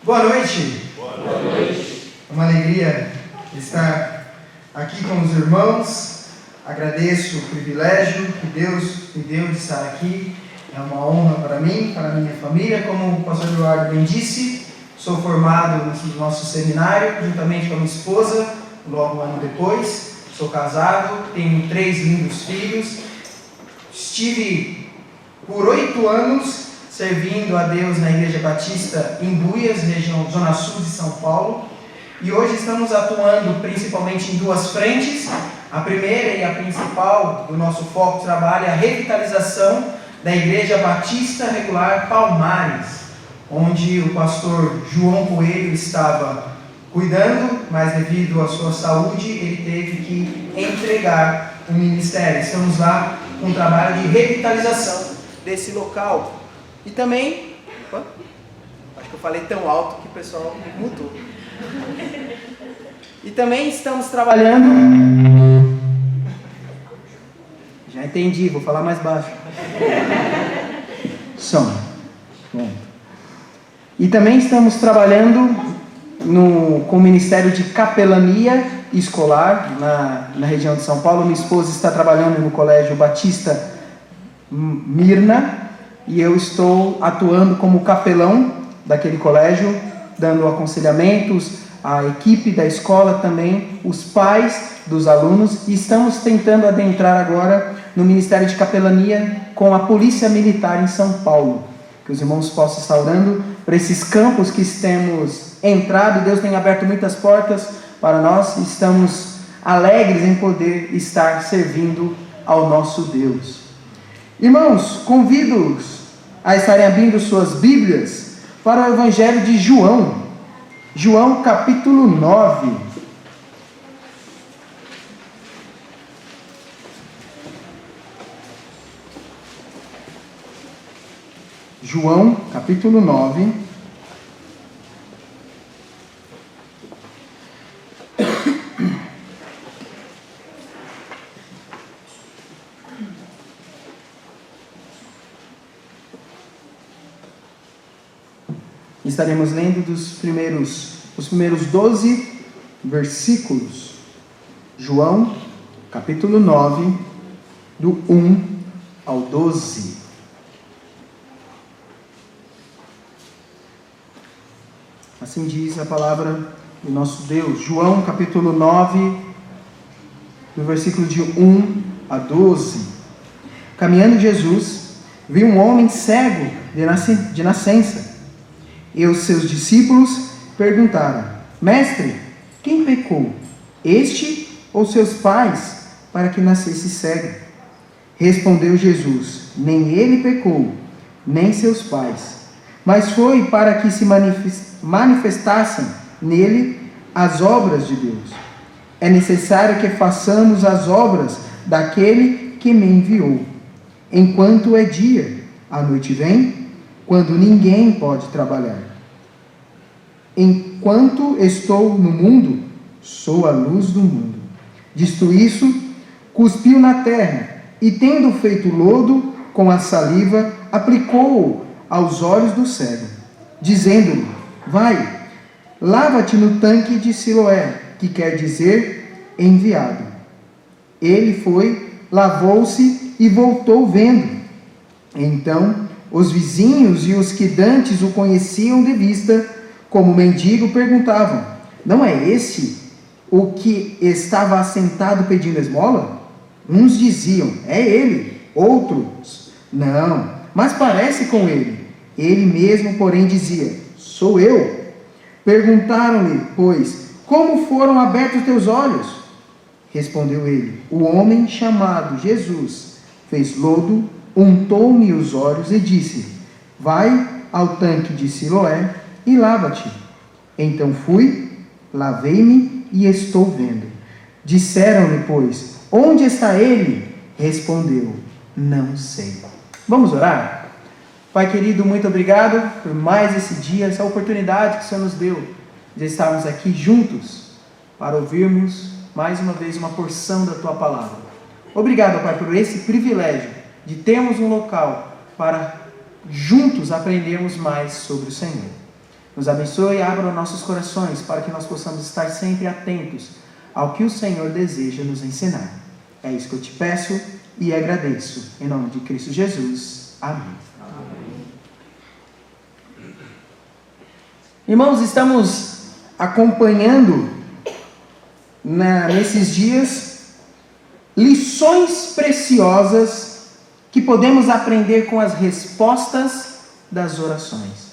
Boa noite. Boa noite. É uma alegria estar aqui com os irmãos. Agradeço o privilégio que Deus me deu de estar aqui. É uma honra para mim, para a minha família. Como o pastor Eduardo bem disse, sou formado no nosso seminário, juntamente com a minha esposa, logo um ano depois. Sou casado, tenho 3 lindos filhos. Estive por 8 anos servindo a Deus na Igreja Batista em Buias, região Zona Sul de São Paulo. E hoje estamos atuando principalmente em 2 frentes. A primeira e a principal do nosso foco de trabalho é a revitalização da Igreja Batista Regular Palmares, onde o pastor João Coelho estava cuidando, mas devido à sua saúde, ele teve que entregar o ministério. Estamos lá com um trabalho de revitalização desse local. E também, acho que eu falei tão alto que o pessoal mudou. E também estamos trabalhando... Já entendi, vou falar mais baixo. Som. Bom. E também estamos trabalhando com o Ministério de Capelania Escolar na região de São Paulo. Minha esposa está trabalhando no Colégio Batista Mirna e eu estou atuando como capelão daquele colégio, dando aconselhamentos à equipe da escola, também os pais dos alunos, e estamos tentando adentrar agora no Ministério de Capelania com a Polícia Militar em São Paulo. Que os irmãos possam estar orando para esses campos que temos entrado. Deus tem aberto muitas portas para nós e estamos alegres em poder estar servindo ao nosso Deus. Irmãos, convido-os a estarem abrindo suas Bíblias para o Evangelho de João. João capítulo 9. João capítulo 9. Estaremos lendo os primeiros 12 versículos. João, capítulo 9, do 1 ao 12. Assim diz a palavra do nosso Deus. João, capítulo 9, do versículo de 1 a 12. Caminhando Jesus, viu um homem cego de nascença. E os seus discípulos perguntaram: Mestre, quem pecou, este ou seus pais, para que nascesse cego? Respondeu Jesus: Nem ele pecou, nem seus pais, mas foi para que se manifestassem nele as obras de Deus. É necessário que façamos as obras daquele que me enviou. Enquanto é dia, a noite vem, quando ninguém pode trabalhar. Enquanto estou no mundo, sou a luz do mundo. Dito isso, cuspiu na terra, e tendo feito lodo com a saliva, aplicou-o aos olhos do cego, dizendo-lhe: Vai, lava-te no tanque de Siloé, que quer dizer enviado. Ele foi, lavou-se e voltou vendo. Então, os vizinhos e os que dantes o conheciam de vista, como mendigo, perguntavam: Não é esse o que estava assentado pedindo esmola? Uns diziam: É ele. Outros: Não, mas parece com ele. Ele mesmo, porém, dizia: Sou eu. Perguntaram-lhe, pois: Como foram abertos teus olhos? Respondeu ele: O homem chamado Jesus fez lodo, untou-me os olhos e disse: Vai ao tanque de Siloé e lava-te. Então fui, lavei-me e estou vendo. Disseram-lhe, pois: Onde está ele? Respondeu: Não sei. Vamos orar? Pai querido, muito obrigado por mais esse dia, essa oportunidade que o Senhor nos deu de estarmos aqui juntos para ouvirmos mais uma vez uma porção da Tua palavra. Obrigado, Pai, por esse privilégio de termos um local para juntos aprendermos mais sobre o Senhor. Nos abençoe e abra nossos corações para que nós possamos estar sempre atentos ao que o Senhor deseja nos ensinar. É isso que eu te peço e agradeço. Em nome de Cristo Jesus. Amém. Irmãos, estamos acompanhando nesses dias lições preciosas que podemos aprender com as respostas das orações.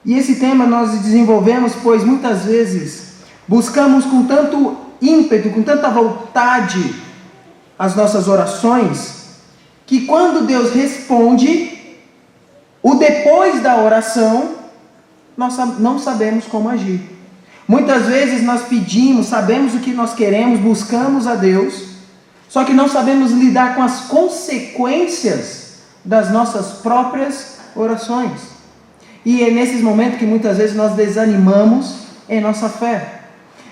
E esse tema nós desenvolvemos, pois muitas vezes buscamos com tanto ímpeto, com tanta vontade as nossas orações, que quando Deus responde, o depois da oração, nós não sabemos como agir. Muitas vezes nós pedimos, sabemos o que nós queremos, buscamos a Deus, só que não sabemos lidar com as consequências das nossas próprias orações. E é nesses momentos que muitas vezes nós desanimamos em nossa fé.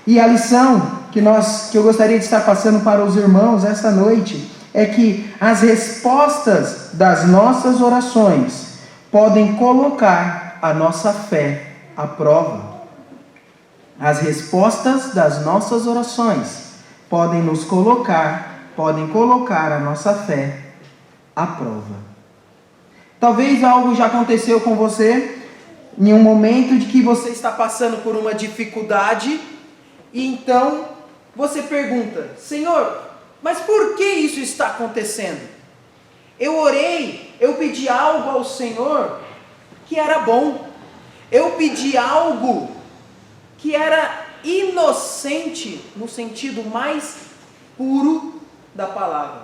E a lição que eu gostaria de estar passando para os irmãos essa noite é que as respostas das nossas orações podem colocar a nossa fé à prova. As respostas das nossas orações podem colocar a nossa fé à prova. Talvez algo já aconteceu com você em um momento de que você está passando por uma dificuldade e então você pergunta: Senhor, mas por que isso está acontecendo? Eu orei, eu pedi algo ao Senhor que era bom, eu pedi algo que era inocente no sentido mais puro da palavra.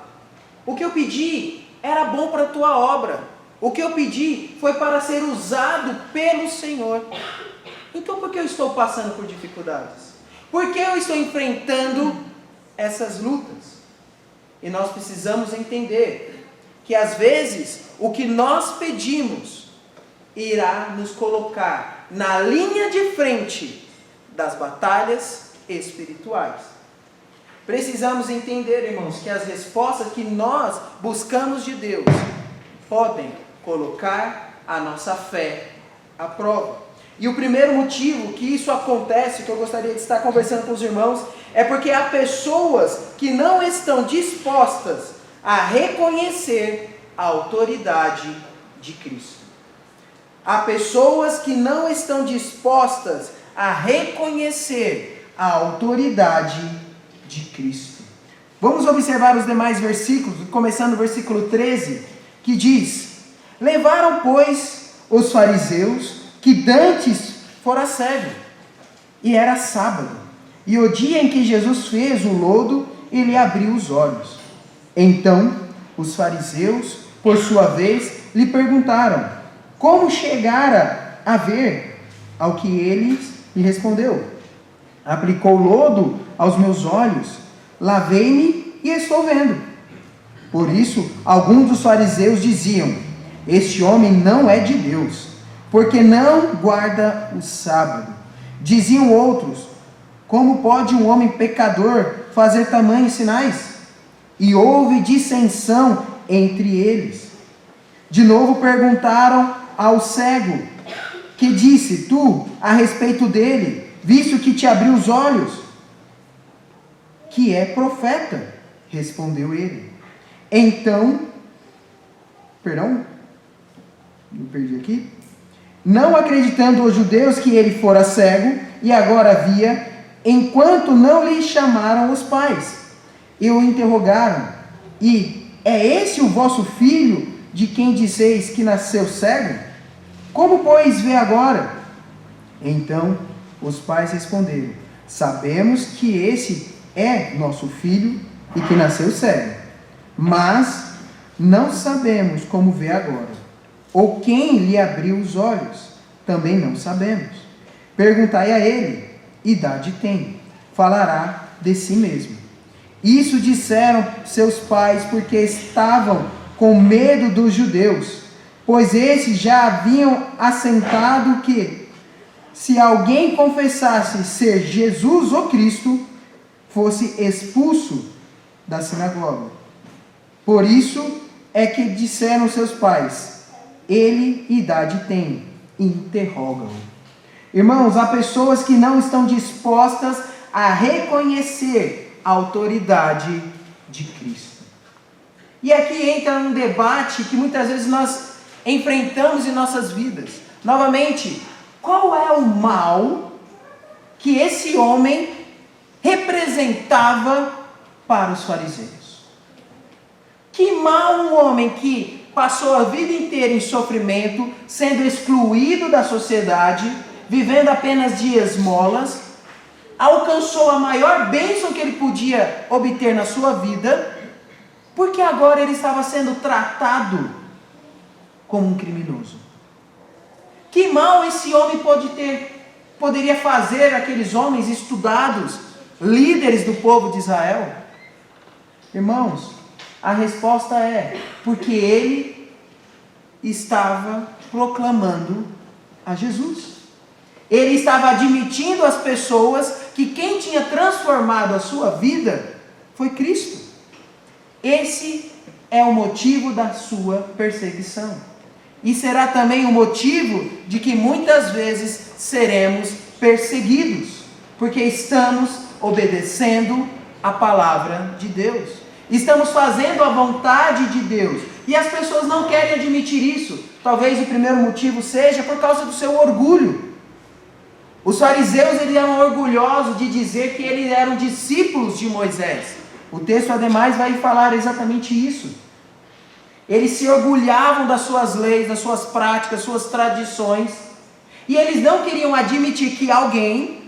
O que eu pedi era bom para a tua obra. O que eu pedi foi para ser usado pelo Senhor. Então por que eu estou passando por dificuldades? Por que eu estou enfrentando essas lutas? E nós precisamos entender que às vezes o que nós pedimos irá nos colocar na linha de frente das batalhas espirituais. Precisamos entender, irmãos, que as respostas que nós buscamos de Deus podem colocar a nossa fé à prova. E o primeiro motivo que isso acontece, que eu gostaria de estar conversando com os irmãos, é porque há pessoas que não estão dispostas a reconhecer a autoridade de Cristo. Há pessoas que não estão dispostas a reconhecer a autoridade de Cristo. Vamos observar os demais versículos, começando no versículo 13, que diz: levaram, pois, os fariseus, que dantes fora cego, e era sábado, e o dia em que Jesus fez o lodo, ele abriu os olhos. Então, os fariseus, por sua vez, lhe perguntaram como chegara a ver, ao que ele lhe respondeu: aplicou lodo aos meus olhos, lavei-me e estou vendo. Por isso, alguns dos fariseus diziam: este homem não é de Deus, porque não guarda o sábado. Diziam outros: como pode um homem pecador fazer tamanhos sinais? E houve dissensão entre eles. De novo perguntaram ao cego, que disse tu a respeito dele, visto que te abriu os olhos, que é profeta. Respondeu ele. Então, me perdi aqui. Não acreditando os judeus que ele fora cego e agora via, enquanto não lhe chamaram os pais, e o interrogaram: e é esse o vosso filho, de quem disseis que nasceu cego? Como, pois, vê agora? Então os pais responderam: sabemos que esse é nosso filho e que nasceu cego, mas não sabemos como vê agora, ou quem lhe abriu os olhos, também não sabemos. Perguntai a ele: idade tem? Falará de si mesmo. Isso disseram seus pais porque estavam com medo dos judeus, pois esses já haviam assentado que, se alguém confessasse ser Jesus o Cristo, fosse expulso da sinagoga. Por isso é que disseram seus pais: ele idade tem? Interrogam-o. Irmãos, há pessoas que não estão dispostas a reconhecer a autoridade de Cristo. E aqui entra um debate que muitas vezes nós enfrentamos em nossas vidas. Novamente, qual é o mal que esse homem representava para os fariseus? Que mal um homem que passou a vida inteira em sofrimento, sendo excluído da sociedade, vivendo apenas de esmolas, alcançou a maior bênção que ele podia obter na sua vida, porque agora ele estava sendo tratado como um criminoso. Que mal esse homem poderia fazer aqueles homens estudados, líderes do povo de Israel? Irmãos, a resposta é porque ele estava proclamando a Jesus. Ele estava admitindo às pessoas que quem tinha transformado a sua vida foi Cristo. Esse é o motivo da sua perseguição. E será também o motivo de que muitas vezes seremos perseguidos, porque estamos obedecendo a palavra de Deus. Estamos fazendo a vontade de Deus. E as pessoas não querem admitir isso. Talvez o primeiro motivo seja por causa do seu orgulho. Os fariseus eles eram orgulhosos de dizer que eles eram discípulos de Moisés. O texto, ademais, vai falar exatamente isso. Eles se orgulhavam das suas leis, das suas práticas, suas tradições. E eles não queriam admitir que alguém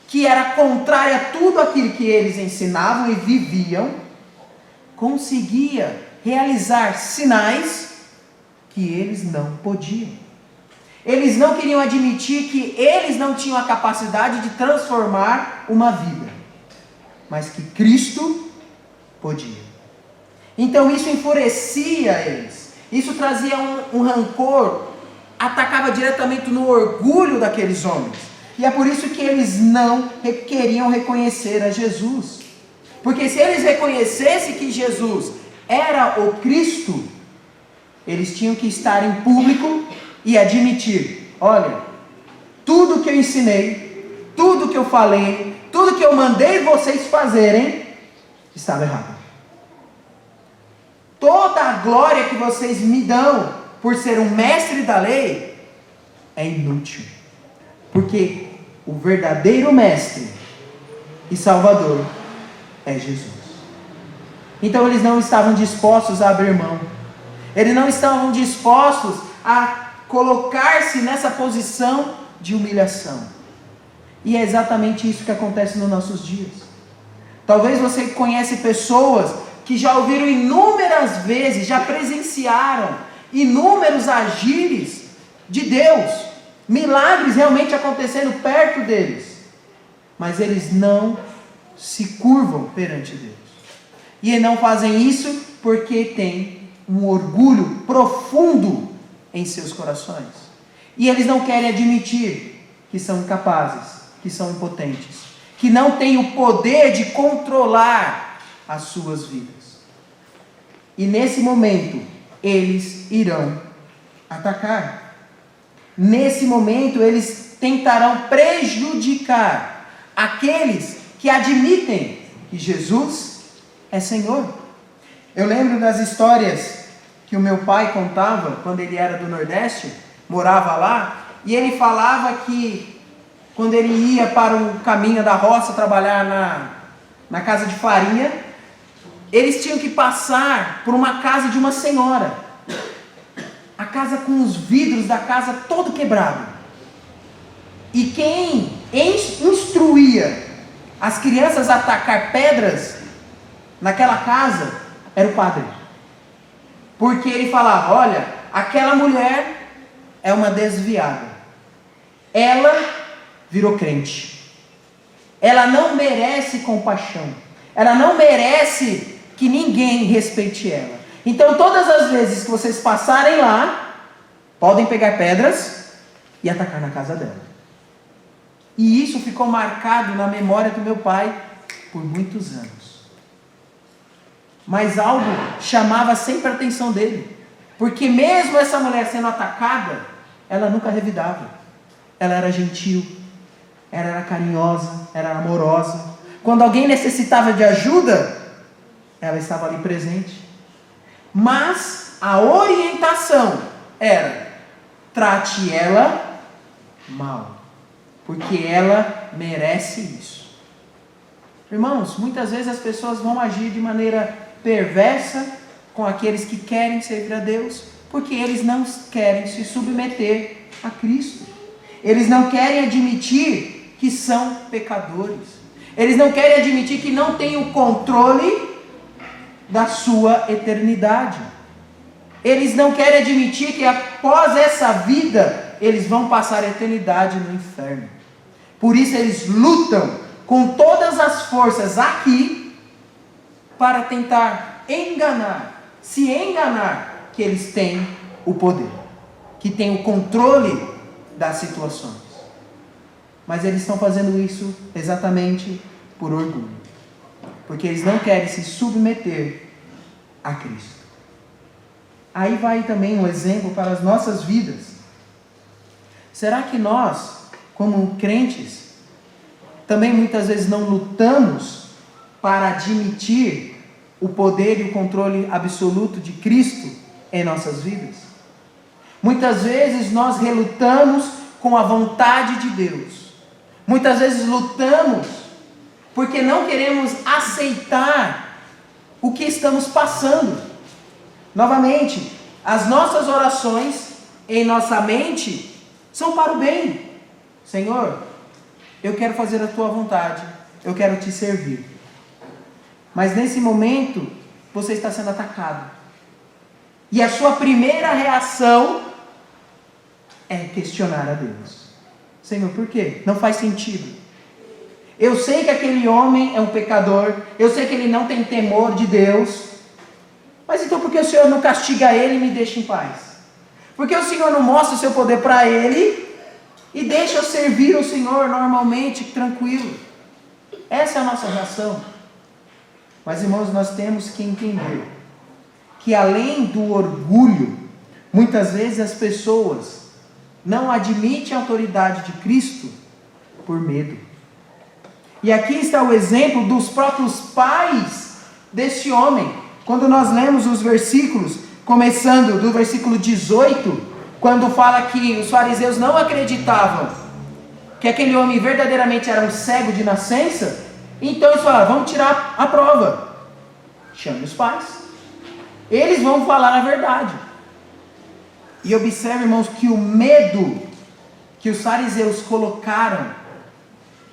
que era contrário a tudo aquilo que eles ensinavam e viviam, conseguia realizar sinais que eles não podiam. Eles não queriam admitir que eles não tinham a capacidade de transformar uma vida, mas que Cristo podia. Então isso enfurecia eles, isso trazia um rancor, atacava diretamente no orgulho daqueles homens. E é por isso que eles não queriam reconhecer a Jesus. Porque se eles reconhecessem que Jesus era o Cristo, eles tinham que estar em público e admitir: olha, tudo que eu ensinei, tudo que eu falei, tudo que eu mandei vocês fazerem, estava errado. Toda a glória que vocês me dão por ser um mestre da lei é inútil. Porque o verdadeiro mestre e salvador é Jesus. Então eles não estavam dispostos a abrir mão. Eles não estavam dispostos a colocar-se nessa posição de humilhação. E é exatamente isso que acontece nos nossos dias. Talvez você conhece pessoas que já ouviram inúmeras vezes, já presenciaram inúmeros agires de Deus, milagres realmente acontecendo perto deles, mas eles não se curvam perante Deus. E não fazem isso porque têm um orgulho profundo em seus corações. E eles não querem admitir que são incapazes, que são impotentes, que não têm o poder de controlar as suas vidas. E nesse momento, eles irão atacar. Nesse momento, eles tentarão prejudicar aqueles que admitem que Jesus é Senhor. Eu lembro das histórias que o meu pai contava quando ele era do Nordeste, morava lá, e ele falava que quando ele ia para o caminho da roça trabalhar na casa de farinha, eles tinham que passar por uma casa de uma senhora. A casa com os vidros da casa todo quebrado. E quem instruía as crianças a atacar pedras naquela casa era o padre. Porque ele falava: olha, aquela mulher é uma desviada. Ela virou crente. Ela não merece compaixão. Ela não merece que ninguém respeite ela. Então todas as vezes que vocês passarem lá, podem pegar pedras e atacar na casa dela. E isso ficou marcado na memória do meu pai por muitos anos. Mas algo chamava sempre a atenção dele. Porque mesmo essa mulher sendo atacada, ela nunca revidava. ela era gentil, ela era carinhosa, ela era amorosa. Quando alguém necessitava de ajuda, ela estava ali presente. Mas a orientação era: trate ela mal, porque ela merece isso. Irmãos, muitas vezes as pessoas vão agir de maneira perversa com aqueles que querem servir a Deus, porque eles não querem se submeter a Cristo. Eles não querem admitir que são pecadores. Eles não querem admitir que não têm o controle da sua eternidade. Eles não querem admitir que após essa vida, eles vão passar a eternidade no inferno. Por isso eles lutam com todas as forças aqui para tentar se enganar que eles têm o poder, que têm o controle das situações. Mas eles estão fazendo isso exatamente por orgulho, porque eles não querem se submeter a Cristo. Aí vai também um exemplo para as nossas vidas. Será que nós, como crentes, também muitas vezes não lutamos para admitir o poder e o controle absoluto de Cristo em nossas vidas? Muitas vezes nós relutamos com a vontade de Deus. Muitas vezes lutamos porque não queremos aceitar o que estamos passando. Novamente, as nossas orações em nossa mente são para o bem. Senhor, eu quero fazer a tua vontade, eu quero te servir. Mas nesse momento, você está sendo atacado. E a sua primeira reação é questionar a Deus. Senhor, por quê? Não faz sentido. Eu sei que aquele homem é um pecador, eu sei que ele não tem temor de Deus, mas então por que o Senhor não castiga ele e me deixa em paz? Por que o Senhor não mostra o seu poder para ele e deixa eu servir o Senhor normalmente, tranquilo? Essa é a nossa reação. Mas, irmãos, nós temos que entender que além do orgulho, muitas vezes as pessoas não admitem a autoridade de Cristo por medo. E aqui está o exemplo dos próprios pais desse homem. Quando nós lemos os versículos, começando do versículo 18, quando fala que os fariseus não acreditavam que aquele homem verdadeiramente era um cego de nascença, então eles falaram: vamos tirar a prova. Chame os pais. Eles vão falar a verdade. E observe, irmãos, que o medo que os fariseus colocaram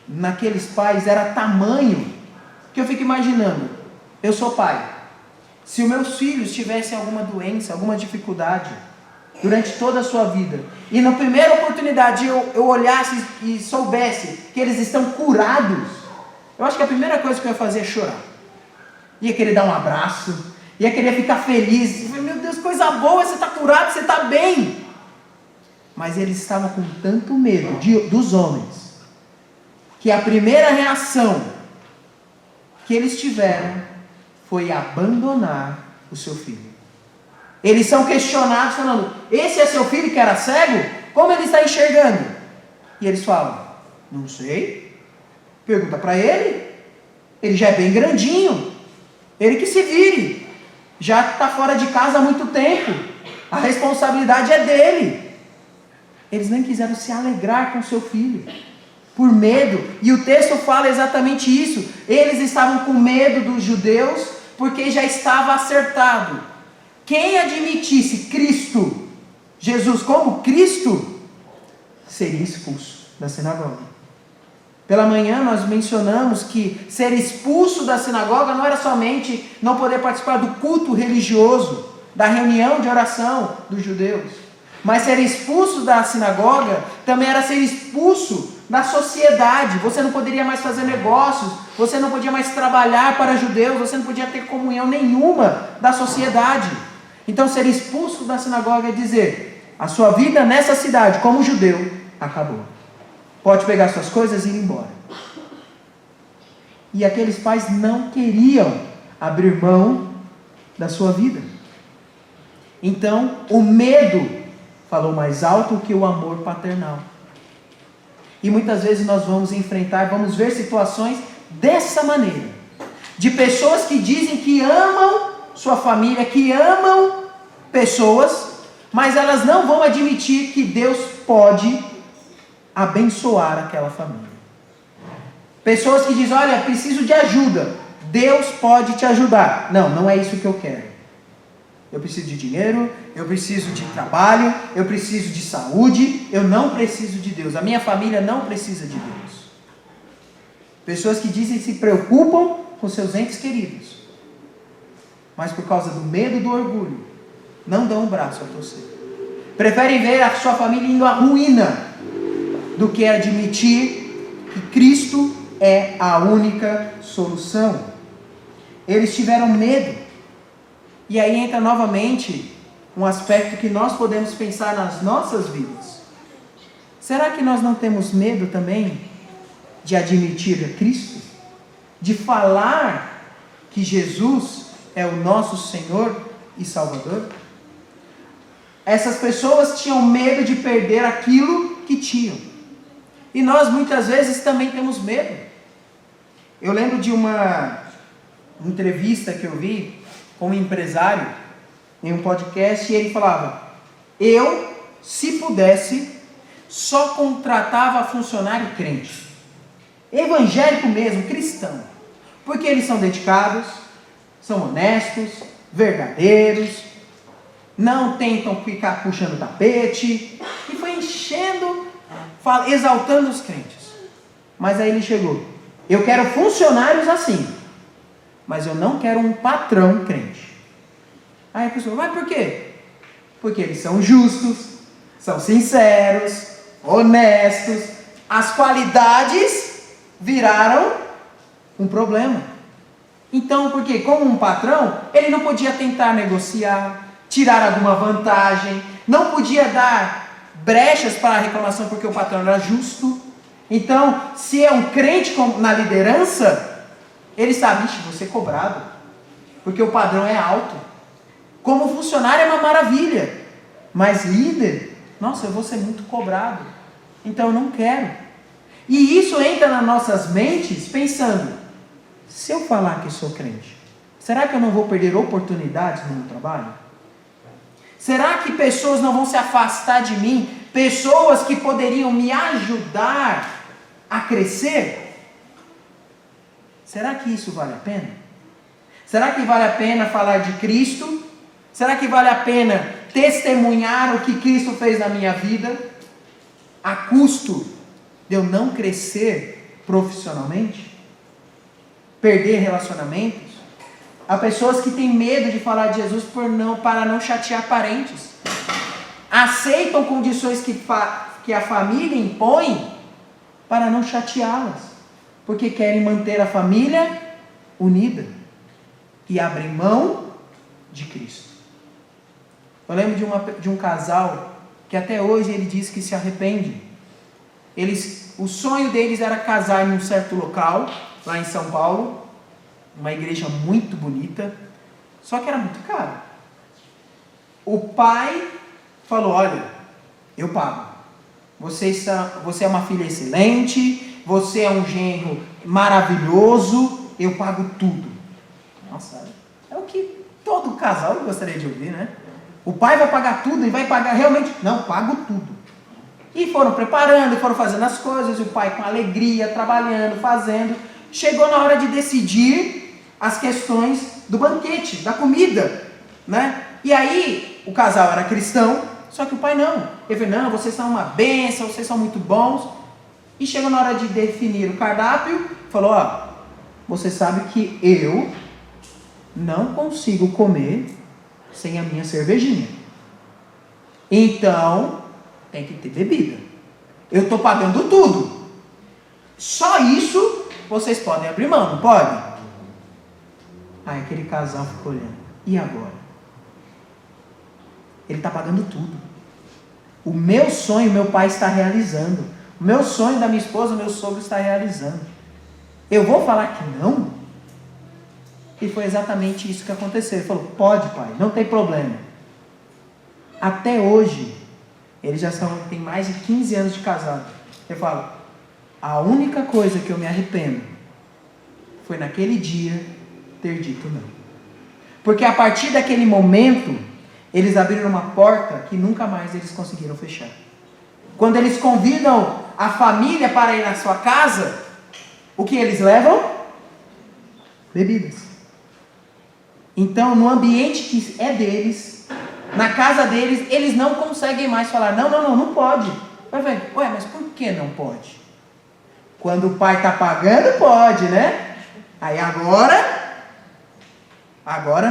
naqueles pais era tamanho, que eu fico imaginando, eu sou pai, se os meus filhos tivessem alguma doença, alguma dificuldade, durante toda a sua vida, e na primeira oportunidade eu olhasse e soubesse que eles estão curados, eu acho que a primeira coisa que eu ia fazer é chorar. Ia querer dar um abraço, ia querer ficar feliz. Meu Deus, coisa boa, você está curado, você está bem. Mas eles estavam com tanto medo dos homens, que a primeira reação que eles tiveram foi abandonar o seu filho. Eles são questionados falando: esse é seu filho que era cego? Como ele está enxergando? E eles falam: não sei. Pergunta para ele. Ele já é bem grandinho. Ele que se vire. Já está fora de casa há muito tempo. A responsabilidade é dele. Eles nem quiseram se alegrar com seu filho, por medo. E o texto fala exatamente isso. Eles estavam com medo dos judeus, porque já estava acertado: quem admitisse Cristo, Jesus como Cristo, seria expulso da sinagoga. Pela manhã nós mencionamos que ser expulso da sinagoga não era somente não poder participar do culto religioso, da reunião de oração dos judeus, mas ser expulso da sinagoga também era ser expulso da sociedade. Você não poderia mais fazer negócios, você não podia mais trabalhar para judeus, você não podia ter comunhão nenhuma da sociedade. Então ser expulso da sinagoga é dizer: a sua vida nessa cidade como judeu acabou. Pode pegar suas coisas e ir embora. E aqueles pais não queriam abrir mão da sua vida. Então, o medo falou mais alto que o amor paternal. E muitas vezes nós vamos enfrentar, vamos ver situações dessa maneira. De pessoas que dizem que amam sua família, que amam pessoas, mas elas não vão admitir que Deus pode abençoar aquela família. Pessoas que dizem, olha, preciso de ajuda, Deus pode te ajudar. Não, não é isso que eu quero. Eu preciso de dinheiro, eu preciso de trabalho, eu preciso de saúde, eu não preciso de Deus. A minha família não precisa de Deus. Pessoas que dizem que se preocupam com seus entes queridos, mas por causa do medo e do orgulho, não dão um braço a torcer. Preferem ver a sua família indo à ruína, do que admitir que Cristo é a única solução. Eles tiveram medo. E aí entra novamente um aspecto que nós podemos pensar nas nossas vidas. Será que nós não temos medo também de admitir a Cristo? De falar que Jesus é o nosso Senhor e Salvador? Essas pessoas tinham medo de perder aquilo que tinham. E nós muitas vezes também temos medo. Eu lembro de uma entrevista que eu vi com um empresário em um podcast, e ele falava: eu, se pudesse, só contratava funcionário crente, evangélico mesmo, cristão, porque eles são dedicados, são honestos, verdadeiros, não tentam ficar puxando tapete, e foi enchendo, exaltando os crentes. Mas aí ele chegou: eu quero funcionários assim, mas eu não quero um patrão crente. Aí a pessoa, mas por quê? Porque eles são justos, são sinceros, honestos. As qualidades viraram um problema. Então, por quê? Como um patrão, ele não podia tentar negociar, tirar alguma vantagem, não podia dar brechas para a reclamação porque o patrão era justo. Então, se é um crente na liderança, ele sabe, vou ser cobrado, porque o padrão é alto. Como funcionário é uma maravilha, mas líder, nossa, eu vou ser muito cobrado, então eu não quero. E isso entra nas nossas mentes pensando, se eu falar que sou crente, será que eu não vou perder oportunidades no meu trabalho? Será que pessoas não vão se afastar de mim? Pessoas que poderiam me ajudar a crescer? Será que isso vale a pena? Será que vale a pena falar de Cristo? Será que vale a pena testemunhar o que Cristo fez na minha vida, a custo de eu não crescer profissionalmente? Perder relacionamentos? Há pessoas que têm medo de falar de Jesus para não chatear parentes. Aceitam condições que a família impõe para não chateá-las, porque querem manter a família unida e abrem mão de Cristo. Eu lembro de um casal que até hoje ele diz que se arrepende. O sonho deles era casar em um certo local, lá em São Paulo, uma igreja muito bonita, só que era muito caro. O pai falou: olha, eu pago. Você é uma filha excelente, você é um genro maravilhoso, eu pago tudo. Nossa, é o que todo casal gostaria de ouvir, né? O pai vai pagar tudo e vai pagar realmente? Não, pago tudo. E foram preparando, foram fazendo as coisas, o pai com alegria, trabalhando, fazendo. Chegou na hora de decidir as questões do banquete, da comida, né? E aí, o casal era cristão, só que o pai não. Ele falou: não, vocês são uma bênção, vocês são muito bons. E chegou na hora de definir o cardápio, falou: ó, você sabe que eu não consigo comer sem a minha cervejinha. Então, tem que ter bebida. Eu estou pagando tudo. Só isso vocês podem abrir mão, não podem? Aí aquele casal ficou olhando. E agora? Ele está pagando tudo. O meu sonho, meu pai está realizando. O meu sonho da minha esposa, meu sogro está realizando. Eu vou falar que não? E foi exatamente isso que aconteceu. Ele falou: pode, pai, não tem problema. Até hoje, eles já tem mais de 15 anos de casado. Ele fala: A única coisa que eu me arrependo foi naquele dia ter dito não. Porque a partir daquele momento, eles abriram uma porta que nunca mais eles conseguiram fechar. Quando eles convidam a família para ir na sua casa, o que eles levam? Bebidas. Então, no ambiente que é deles, na casa deles, eles não conseguem mais falar, não pode. Ué, mas por que não pode? Quando o pai está pagando, pode, né? Aí agora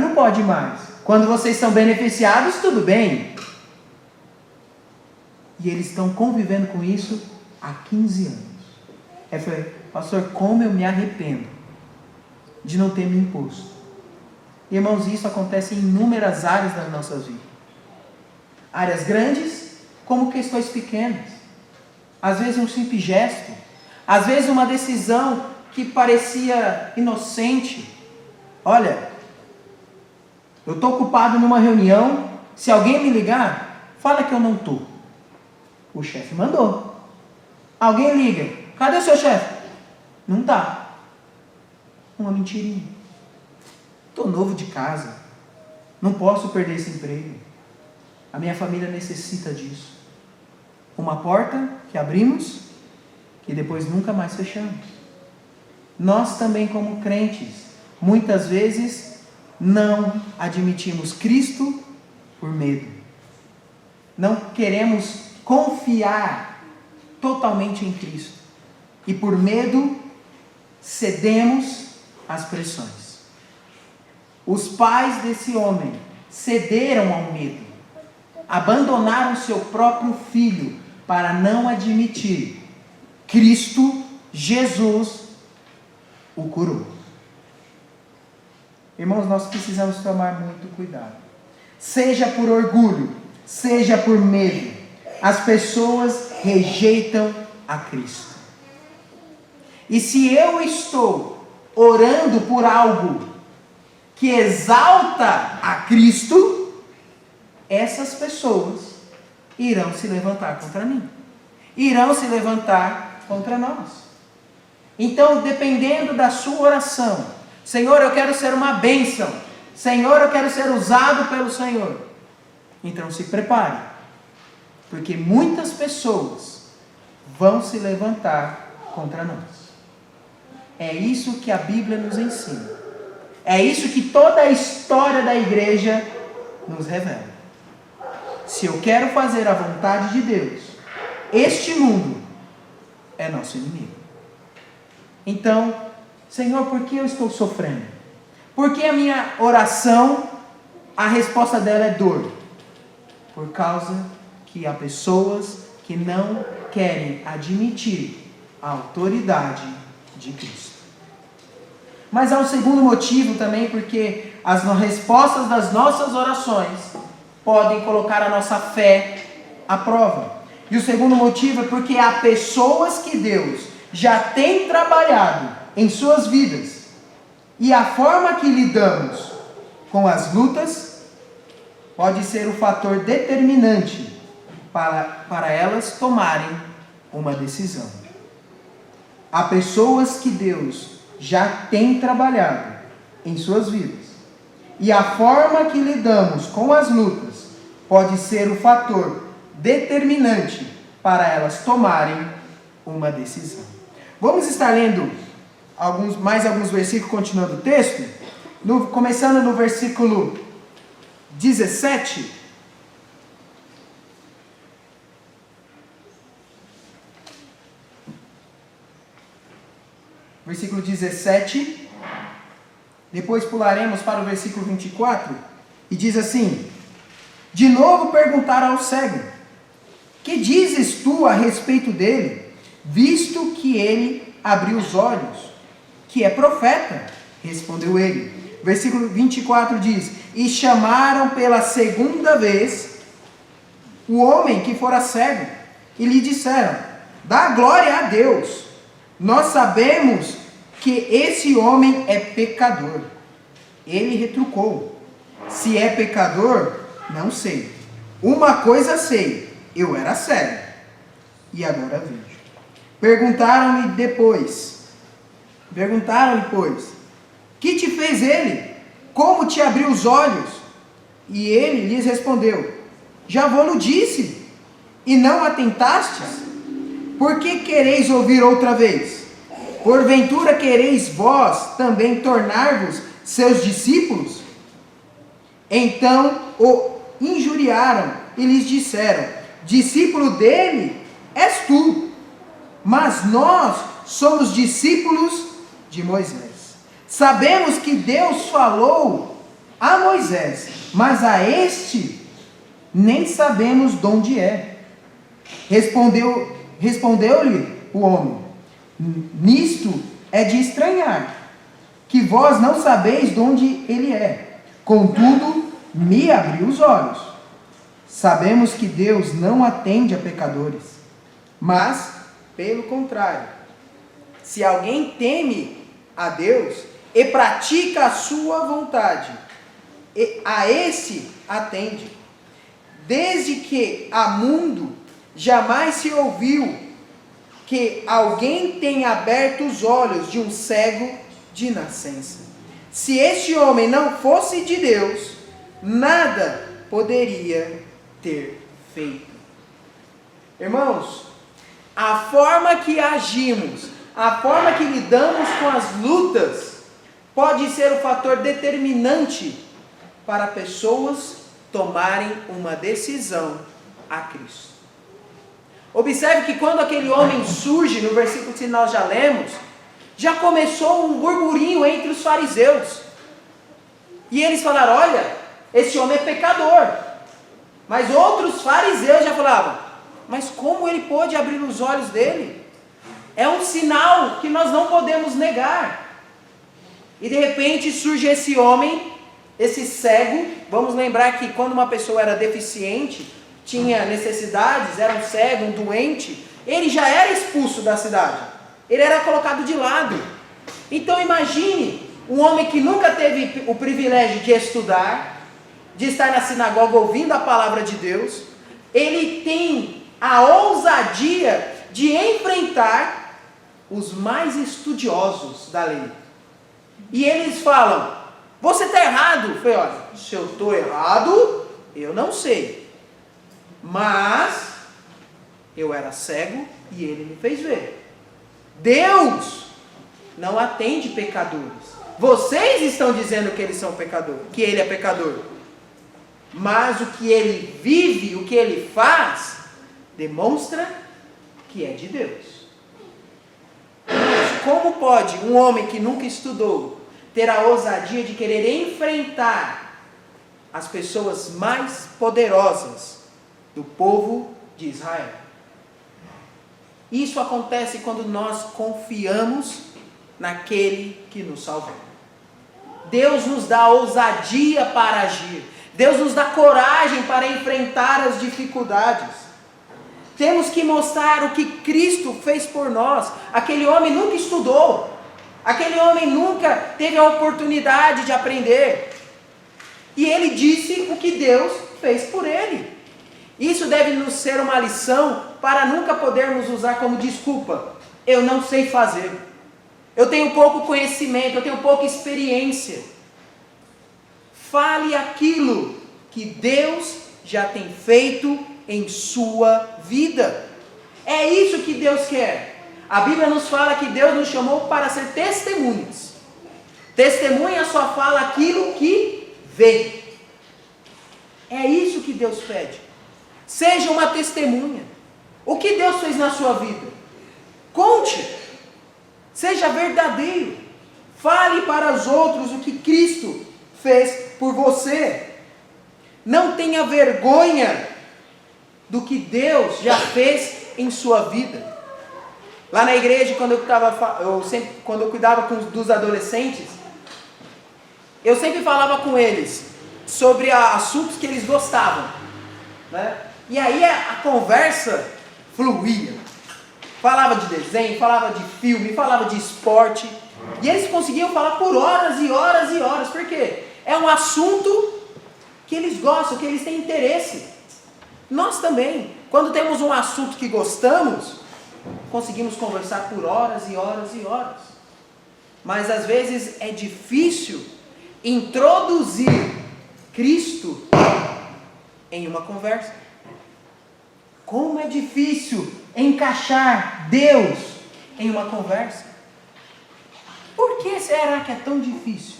não pode mais. Quando vocês são beneficiados, tudo bem. E eles estão convivendo com isso há 15 anos. Eu falei, pastor, como eu me arrependo de não ter me imposto. Irmãos, isso acontece em inúmeras áreas das nossas vidas. Áreas grandes, como questões pequenas. Às vezes um simples gesto. Às vezes uma decisão que parecia inocente. Olha, eu estou ocupado numa reunião, se alguém me ligar, fala que eu não estou. O chefe mandou. Alguém liga, cadê o seu chefe? Não está. Uma mentirinha. Estou novo de casa, não posso perder esse emprego. A minha família necessita disso. Uma porta que abrimos, que depois nunca mais fechamos. Nós também, como crentes, muitas vezes não admitimos Cristo por medo. Não queremos confiar totalmente em Cristo. E por medo, cedemos às pressões. Os pais desse homem cederam ao medo. Abandonaram seu próprio filho para não admitir Cristo, Jesus, o curou. Irmãos, nós precisamos tomar muito cuidado. Seja por orgulho, seja por medo, as pessoas rejeitam a Cristo. E se eu estou orando por algo que exalta a Cristo, essas pessoas irão se levantar contra mim. Irão se levantar contra nós. Então, dependendo da sua oração, Senhor, eu quero ser uma bênção. Senhor, eu quero ser usado pelo Senhor. Então se prepare. Porque muitas pessoas vão se levantar contra nós. É isso que a Bíblia nos ensina. É isso que toda a história da igreja nos revela. Se eu quero fazer a vontade de Deus, este mundo é nosso inimigo. Então, Senhor, por que eu estou sofrendo? Por que a minha oração, a resposta dela é dor? Por causa que há pessoas que não querem admitir a autoridade de Cristo. Mas há um segundo motivo também, porque as respostas das nossas orações podem colocar a nossa fé à prova. E o segundo motivo é porque há pessoas que Deus já tem trabalhado em suas vidas. E a forma que lidamos com as lutas pode ser o fator determinante para elas tomarem uma decisão. Há pessoas que Deus já tem trabalhado em suas vidas. E a forma que lidamos com as lutas pode ser o fator determinante para elas tomarem uma decisão. Vamos estar lendo mais alguns versículos, continuando o texto, começando no versículo 17. Versículo 17. Depois pularemos para o versículo 24. E diz assim: de novo perguntaram ao cego: que dizes tu a respeito dele, visto que ele abriu os olhos? Que é profeta, respondeu ele. Versículo 24 diz: e chamaram pela segunda vez o homem que fora cego, e lhe disseram: dá glória a Deus, nós sabemos que esse homem é pecador. Ele retrucou: se é pecador, não sei. Uma coisa sei, eu era cego, e agora vejo. Perguntaram-lhe, pois, que te fez ele? Como te abriu os olhos? E ele lhes respondeu, já vou-lo disse, e não atentastes? Por que quereis ouvir outra vez? Porventura quereis vós também tornar-vos seus discípulos? Então o injuriaram e lhes disseram, discípulo dele és tu, mas nós somos discípulos de Moisés. Sabemos que Deus falou a Moisés, mas a este nem sabemos de onde é. Respondeu-lhe o homem, nisto é de estranhar, que vós não sabeis de onde ele é. Contudo, me abriu os olhos. Sabemos que Deus não atende a pecadores, mas, pelo contrário, se alguém teme a Deus e pratica a sua vontade, a esse atende. Desde que há mundo, jamais se ouviu que alguém tenha aberto os olhos de um cego de nascença. Se este homem não fosse de Deus, nada poderia ter feito. Irmãos, a forma que agimos, a forma que lidamos com as lutas, pode ser o fator determinante para pessoas tomarem uma decisão a Cristo. Observe que quando aquele homem surge, no versículo que nós já lemos, já começou um burburinho entre os fariseus. E eles falaram, olha, esse homem é pecador. Mas outros fariseus já falavam, mas como ele pôde abrir os olhos dele? É um sinal que nós não podemos negar. E de repente surge esse homem, esse cego. Vamos lembrar que quando uma pessoa era deficiente, tinha necessidades, era um cego, um doente, ele já era expulso da cidade. Ele era colocado de lado. Então imagine um homem que nunca teve o privilégio de estudar, de estar na sinagoga ouvindo a palavra de Deus. Ele tem a ousadia de enfrentar os mais estudiosos da lei. E eles falam, você está errado. Eu falei, olha, se eu estou errado, eu não sei. Mas eu era cego e ele me fez ver. Deus não atende pecadores. Vocês estão dizendo que eles são pecadores, que ele é pecador. Mas o que ele vive, o que ele faz, demonstra que é de Deus. Mas como pode um homem que nunca estudou ter a ousadia de querer enfrentar as pessoas mais poderosas do povo de Israel? Isso acontece quando nós confiamos naquele que nos salvou. Deus nos dá ousadia para agir. Deus nos dá coragem para enfrentar as dificuldades. Temos que mostrar o que Cristo fez por nós. Aquele homem nunca estudou. Aquele homem nunca teve a oportunidade de aprender. E ele disse o que Deus fez por ele. Isso deve nos ser uma lição para nunca podermos usar como desculpa. Eu não sei fazer. Eu tenho pouco conhecimento, eu tenho pouca experiência. Fale aquilo que Deus já tem feito em sua vida. É isso que Deus quer. A Bíblia nos fala que Deus nos chamou para ser testemunhas. Testemunha só fala aquilo que vê. É isso que Deus pede. Seja uma testemunha. O que Deus fez na sua vida? Conte. Seja verdadeiro. Fale para os outros o que Cristo fez por você. Não tenha vergonha do que Deus já fez em sua vida. Lá na igreja, quando eu cuidava dos adolescentes, eu sempre falava com eles sobre assuntos que eles gostavam, né? E aí a conversa fluía. Falava de desenho, falava de filme, falava de esporte. E eles conseguiam falar por horas e horas e horas. Por quê? É um assunto que eles gostam, que eles têm interesse. Nós também, quando temos um assunto que gostamos, conseguimos conversar por horas e horas e horas. Mas às vezes é difícil introduzir Cristo em uma conversa. Como é difícil encaixar Deus em uma conversa. Por que será que é tão difícil?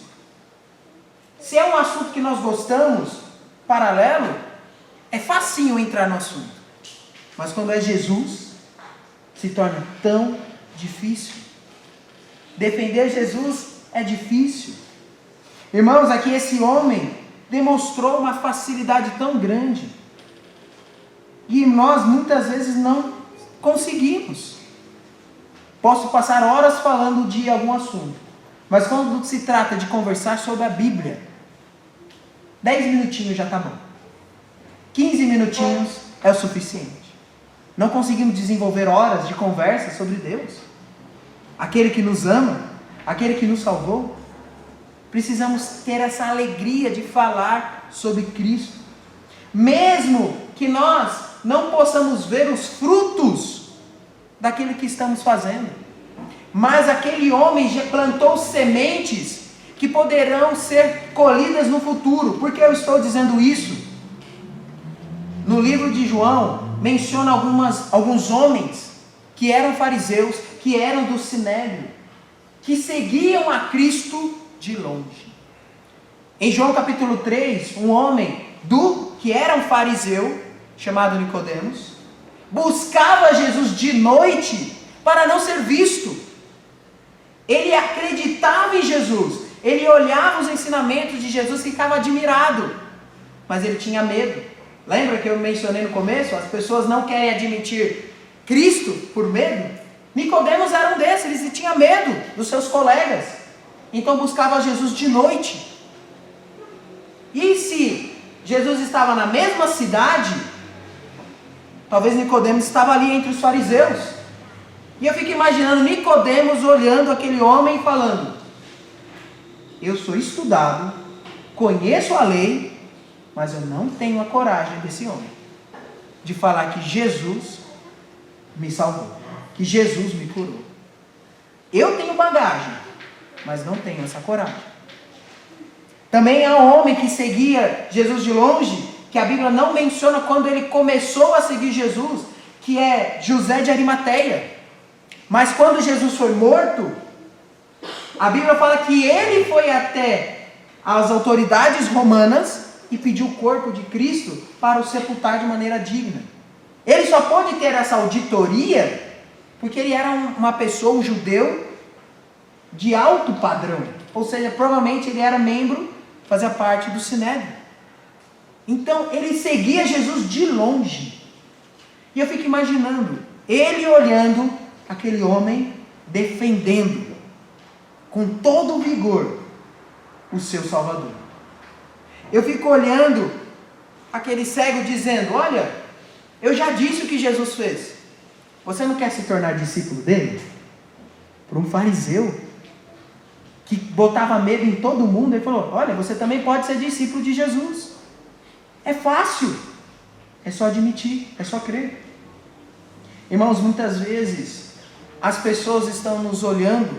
Se é um assunto que nós gostamos, paralelo, é facinho entrar no assunto. Mas quando é Jesus, se torna tão difícil. Defender Jesus é difícil. Irmãos, aqui esse homem demonstrou uma facilidade tão grande. E nós muitas vezes não conseguimos. Posso passar horas falando de algum assunto. Mas quando se trata de conversar sobre a Bíblia, 10 minutinhos já está bom. 15 minutinhos é o suficiente. Não conseguimos desenvolver horas de conversa sobre Deus. Aquele que nos ama, aquele que nos salvou. Precisamos ter essa alegria de falar sobre Cristo. Mesmo que nós não possamos ver os frutos daquilo que estamos fazendo. Mas aquele homem já plantou sementes que poderão ser colhidas no futuro. Por que eu estou dizendo isso? No livro de João, menciona alguns homens que eram fariseus, que eram do Sinédrio, que seguiam a Cristo de longe. Em João capítulo 3, um homem que era um fariseu, chamado Nicodemos, buscava Jesus de noite para não ser visto. Ele acreditava em Jesus, ele olhava os ensinamentos de Jesus e ficava admirado, mas ele tinha medo. Lembra que eu mencionei no começo? As pessoas não querem admitir Cristo por medo. Nicodemos era um desses, ele tinha medo dos seus colegas, então buscava Jesus de noite. E se Jesus estava na mesma cidade, talvez Nicodemos estava ali entre os fariseus. E eu fico imaginando Nicodemos olhando aquele homem e falando: eu sou estudado, conheço a lei, mas eu não tenho a coragem desse homem de falar que Jesus me salvou, que Jesus me curou. Eu tenho bagagem, mas não tenho essa coragem. Também há um homem que seguia Jesus de longe, que a Bíblia não menciona quando ele começou a seguir Jesus, que é José de Arimateia. Mas quando Jesus foi morto, a Bíblia fala que ele foi até as autoridades romanas e pediu o corpo de Cristo para o sepultar de maneira digna. Ele só pôde ter essa auditoria porque ele era uma pessoa, um judeu de alto padrão. Ou seja, provavelmente ele era membro, fazia parte do Sinédrio. Então ele seguia Jesus de longe. E eu fico imaginando ele olhando aquele homem defendendo com todo o vigor o seu Salvador. Eu fico olhando aquele cego dizendo: olha, eu já disse o que Jesus fez. Você não quer se tornar discípulo dele? Por um fariseu que botava medo em todo mundo, ele falou: olha, você também pode ser discípulo de Jesus. É fácil, é só admitir, é só crer. Irmãos, muitas vezes as pessoas estão nos olhando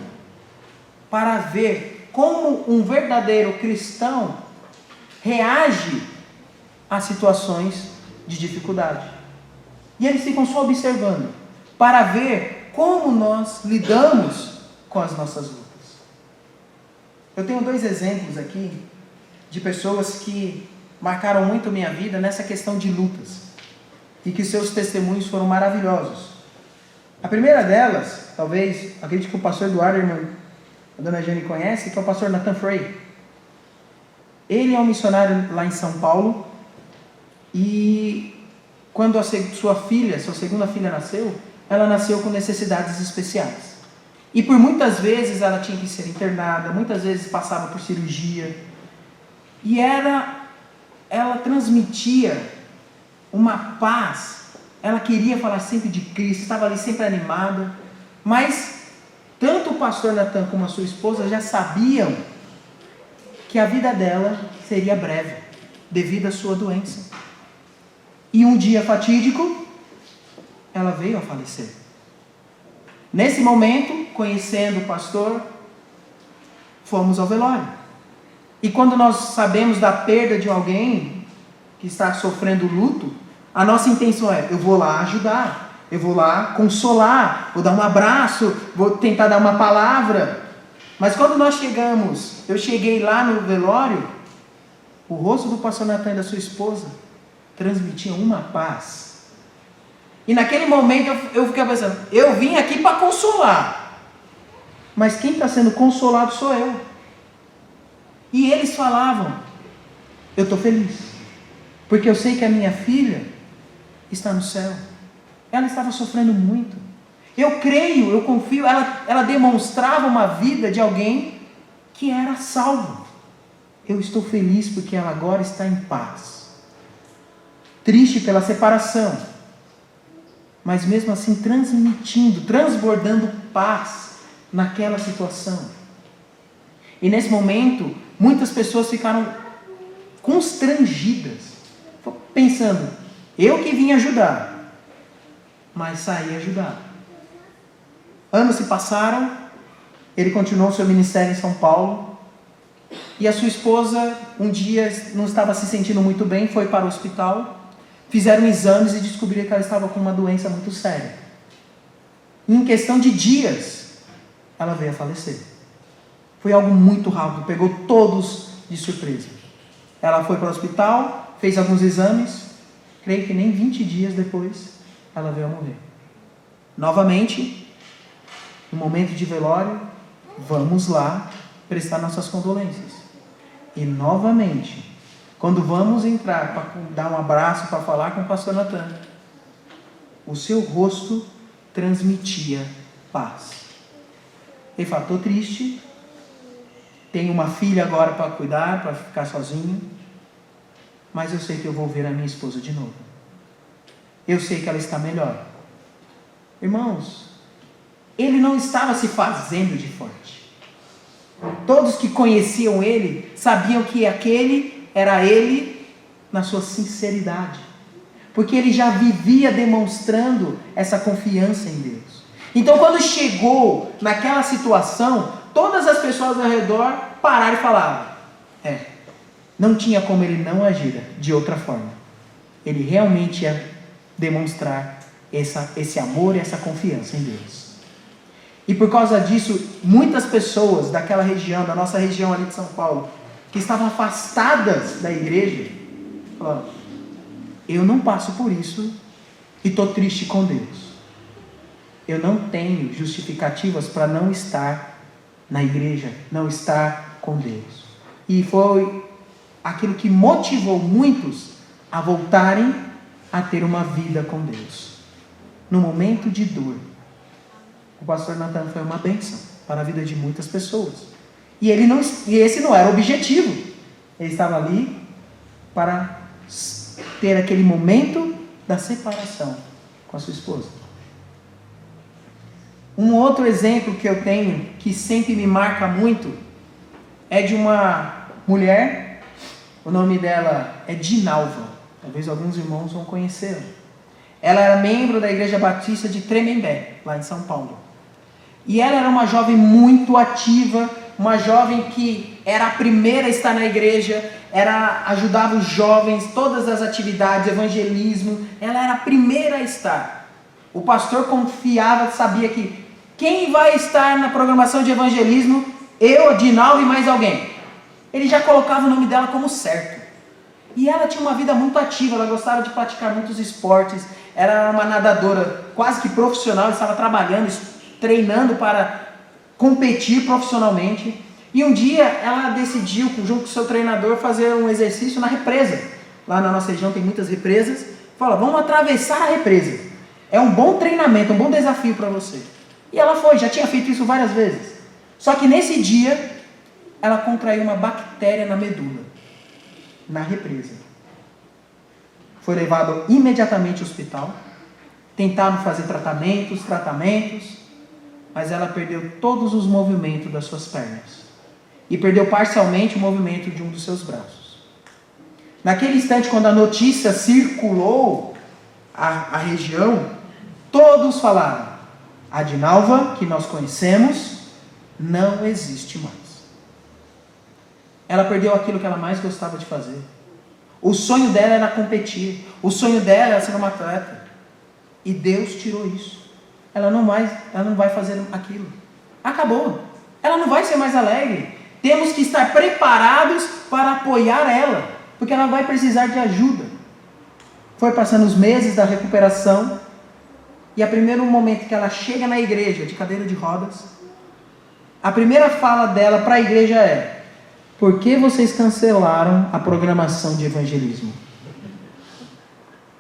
para ver como um verdadeiro cristão reage a situações de dificuldade. E eles ficam só observando para ver como nós lidamos com as nossas lutas. Eu tenho 2 exemplos aqui de pessoas que marcaram muito minha vida nessa questão de lutas e que seus testemunhos foram maravilhosos. A primeira delas, talvez, acredito que o pastor Eduardo, a dona Jane conhece, que é o pastor Nathan Frey. Ele é um missionário lá em São Paulo e quando sua segunda filha nasceu, ela nasceu com necessidades especiais. E por muitas vezes ela tinha que ser internada, muitas vezes passava por cirurgia. E ela transmitia uma paz, ela queria falar sempre de Cristo, estava ali sempre animada. Mas tanto o pastor Nathan como a sua esposa já sabiam que a vida dela seria breve, devido à sua doença. E um dia fatídico, ela veio a falecer. Nesse momento, conhecendo o pastor, fomos ao velório. E quando nós sabemos da perda de alguém que está sofrendo luto, a nossa intenção é: eu vou lá ajudar, eu vou lá consolar, vou dar um abraço, vou tentar dar uma palavra. Mas quando nós chegamos, eu cheguei lá no velório, o rosto do pastor Natan e da sua esposa transmitia uma paz. E naquele momento eu fiquei pensando, eu vim aqui para consolar, mas quem está sendo consolado sou eu. E eles falavam, eu estou feliz, porque eu sei que a minha filha está no céu. Ela estava sofrendo muito. Eu creio, eu confio, ela demonstrava uma vida de alguém que era salvo. Eu estou feliz porque ela agora está em paz. Triste pela separação, mas mesmo assim transbordando paz naquela situação. E nesse momento, muitas pessoas ficaram constrangidas, pensando, eu que vim ajudar, mas saí ajudado. Anos se passaram, ele continuou seu ministério em São Paulo, e a sua esposa, um dia, não estava se sentindo muito bem, foi para o hospital, fizeram exames e descobriram que ela estava com uma doença muito séria. E em questão de dias, ela veio a falecer. Foi algo muito rápido, pegou todos de surpresa. Ela foi para o hospital, fez alguns exames, creio que nem 20 dias depois, ela veio a morrer. Novamente, no momento de velório, vamos lá prestar nossas condolências. E novamente, quando vamos entrar para dar um abraço, para falar com o pastor Natan, o seu rosto transmitia paz. Ele fala, estou triste, tenho uma filha agora para cuidar, para ficar sozinho, mas eu sei que eu vou ver a minha esposa de novo. Eu sei que ela está melhor. Irmãos, ele não estava se fazendo de forte. Todos que conheciam ele sabiam que aquele era ele na sua sinceridade, porque ele já vivia demonstrando essa confiança em Deus. Então, quando chegou naquela situação, todas as pessoas ao redor pararam e falaram, não tinha como ele não agir de outra forma. Ele realmente ia demonstrar esse amor e essa confiança em Deus. E por causa disso, muitas pessoas daquela região, da nossa região ali de São Paulo, que estavam afastadas da igreja, falaram, eu não passo por isso e estou triste com Deus. Eu não tenho justificativas para não estar na igreja, não estar com Deus. E foi aquilo que motivou muitos a voltarem a ter uma vida com Deus. No momento de dor, o pastor Natan foi uma bênção para a vida de muitas pessoas. E esse não era o objetivo. Ele estava ali para ter aquele momento da separação com a sua esposa. Um outro exemplo que eu tenho, que sempre me marca muito, é de uma mulher, o nome dela é Dinalva, talvez alguns irmãos vão conhecê-la. Ela era membro da Igreja Batista de Tremembé, lá em São Paulo. E ela era uma jovem muito ativa, uma jovem que era a primeira a estar na igreja, ajudava os jovens, todas as atividades, evangelismo, ela era a primeira a estar. O pastor confiava, sabia que quem vai estar na programação de evangelismo, eu, a Dinalva e mais alguém. Ele já colocava o nome dela como certo. E ela tinha uma vida muito ativa, ela gostava de praticar muitos esportes, era uma nadadora quase que profissional, estava trabalhando, treinando para competir profissionalmente. E um dia ela decidiu, junto com o seu treinador, fazer um exercício na represa. Lá na nossa região tem muitas represas. Fala, vamos atravessar a represa. É um bom treinamento, um bom desafio para você. E ela foi, já tinha feito isso várias vezes. Só que nesse dia, ela contraiu uma bactéria na medula, na represa. Foi levada imediatamente ao hospital. Tentaram fazer tratamentos, mas ela perdeu todos os movimentos das suas pernas. E perdeu parcialmente o movimento de um dos seus braços. Naquele instante, quando a notícia circulou a região, todos falaram, A Adinalva, que nós conhecemos, não existe mais. Ela perdeu aquilo que ela mais gostava de fazer. O sonho dela era competir. O sonho dela era ser uma atleta. E Deus tirou isso. Ela não vai fazer aquilo. Acabou. Ela não vai ser mais alegre. Temos que estar preparados para apoiar ela, porque ela vai precisar de ajuda. Foi passando os meses da recuperação, e a primeiro momento que ela chega na igreja de cadeira de rodas, a primeira fala dela para a igreja é: por que vocês cancelaram a programação de evangelismo?